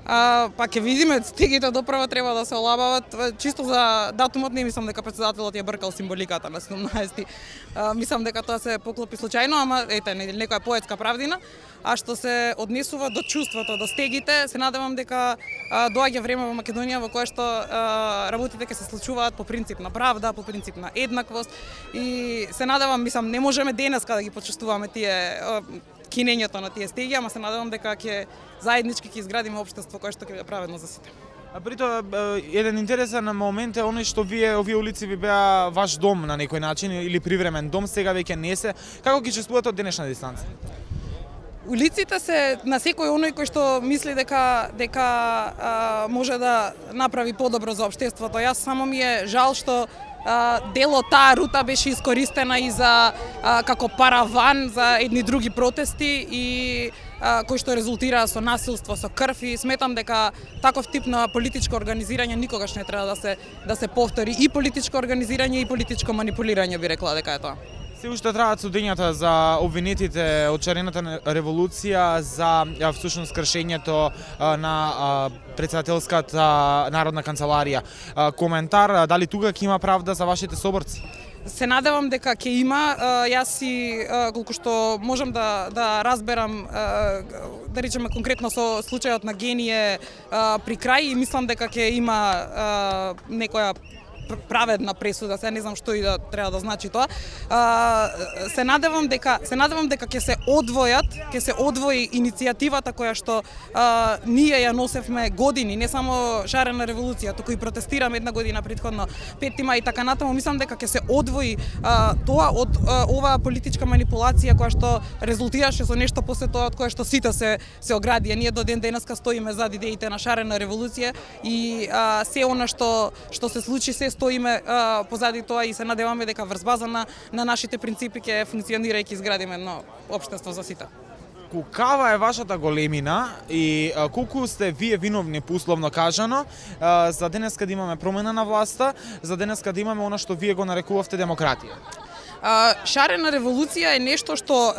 Па ќе видиме, стегите доправа треба да се олабават. Чисто за датумот не мислам дека претседателот ја бркал символиката на 17. Мислам дека тоа се поклопи случајно, ама ете, некоја поетска правдина. А што се однесува до чувството, до стегите, се надевам дека доаѓа време во Македонија во кое што работите ќе се случуваат по принцип на правда, по принцип на еднаквост и се надевам, мислам, не можеме денеска да ги почувствуваме тие кинењето на тие стеги, ама се надевам дека ќе заеднички ќе изградиме општество кое што ќе биде праведно за сите. А притоа еден интересен момент е оној што овие улици ви беа ваш дом на некој начин или привремен дом, сега веќе не се. Како ги чувствувате од денешна дистанца? Улиците се на секој оној кој што мисли дека може да направи подобро за општеството. Јас само ми е жал што дел од таа рута беше искористена и за како параван за едни други протести и кои што резултираа со насилство, со крв и сметам дека таков тип на политичко организирање никогаш не треба да се повтори и политичко организирање и политичко манипулирање би рекла дека е тоа. Се уште траат судењата за обвинетите од шарената револуција за всушност кршењето на претседателската народна канцеларија. Коментар, дали тука ќе има правда за вашите соборци? Се надевам дека ќе има. Јас си колку што можам да разберам, да речеме конкретно со случајот на Гение при крај и мислам дека ќе има некоја праведна пресуда, се не знам што и да треба да значи тоа. Се надевам дека ќе се одвои иницијативата која што ние ја носевме години, не само шарена револуција, туку и протестираме една година претходно 5 мај и така натаму. Мислам дека ќе се одвои тоа од оваа политичка манипулација која што резултираше со нешто после тоа од кое што сите се оградија. Ние до ден денеска стоиме зад идеите на шарена револуција и се она што се случи се стоиме позади тоа и се надеваме дека врз база на нашите принципи ќе функционира и ќе изградиме едно општество за сите. Кава е вашата големина и колку сте вие виновни условно кажано за денеска да имаме промена на власта, за денеска да имаме она што вие го нарекувавте демократија? Шарена револуција е нешто што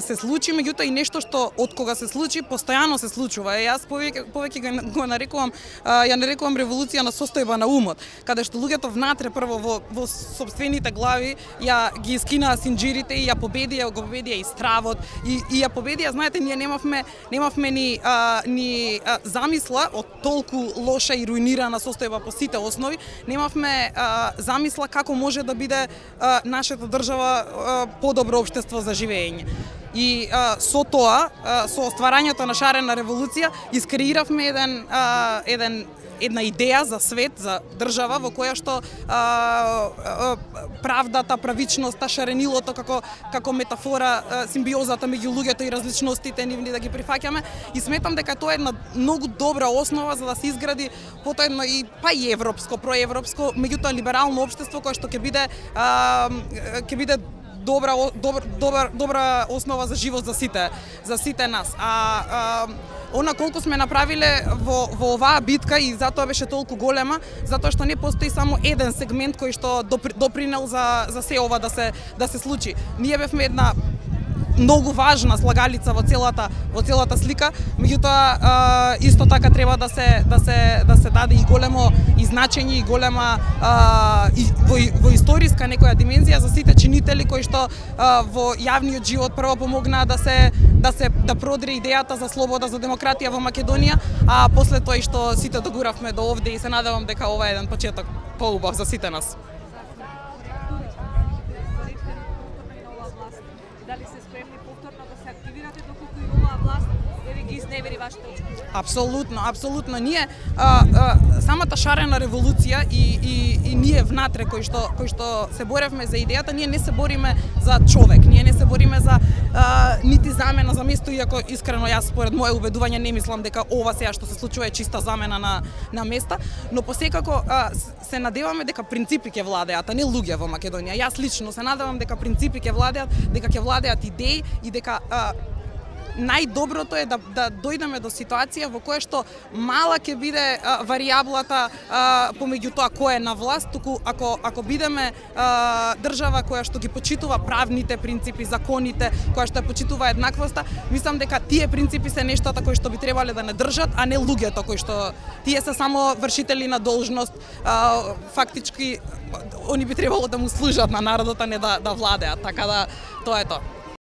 се случи, меѓутоа и нешто што од кога се случи постојано се случува. Јас повеќе го нарекувам, ја нарекувам револуција на состојба на умот, каде што луѓето внатре прво во сопствените глави ја ги искинаа синџирите и ја победија и стравот и ја победија, знаете, ние немавме ни замисла од толку лоша и руинирана состојба по сите основи, немавме замисла како може да биде нашата држава подобро општество за живење. И со тоа, со стварањето на шарена револуција, искреиравме една идеја за свет, за држава во која што правдата, правичноста, шаренилото како метафора, симбиозата меѓу луѓето и различностите нивни да ги прифаќаме и сметам дека тоа е една многу добра основа за да се изгради потоа едно и европско, проевропско, меѓутоа либерално општество кое што ќе биде добра основа за живот за сите нас. Она колку сме направиле во оваа битка и затоа беше толку голема, затоа што не постои само еден сегмент кој што допринел за се ова да се случи. Ние бевме една многу важна слагалица во целата слика, меѓутоа исто така треба да се даде и големо и значење и голема во историска некоја димензија за сите чинители кои што во јавниот живот прво помогнаа да продре идејата за слобода, за демократија во Македонија, а после тоа и што сите догуравме до овде и се надевам дека ова е еден почеток поубав за сите нас. Дали се спремни повторно да се активирате доколку и оваа власт ги изневери вашите очекувања? Апсолутно. Ние самата шарена револуција и ние внатре кои што се боревме за идејата, ние не се бориме за човек, ние не се бориме за нити замена за место, иако искрено јас според мое убедување не мислам дека ова сега што се случува е чиста замена на места, но посекако се надеваме дека принципи ќе владеат, а не луѓе во Македонија. Јас лично се надевам дека принципи ќе владеат, дека ќе владеат идеи и дека најдоброто е да дојдеме до ситуација во која што мала ќе биде варијаблата помеѓу тоа кој е на власт, туку ако бидеме држава која што ги почитува правните принципи, законите, која што ја почитува еднаквоста, мислам дека тие принципи се нештата кои што би требале да не држат, а не луѓето кои што тие се само вршители на должност, фактички они би требало да му служат на народот, а не да владеат, така да тоа е тоа.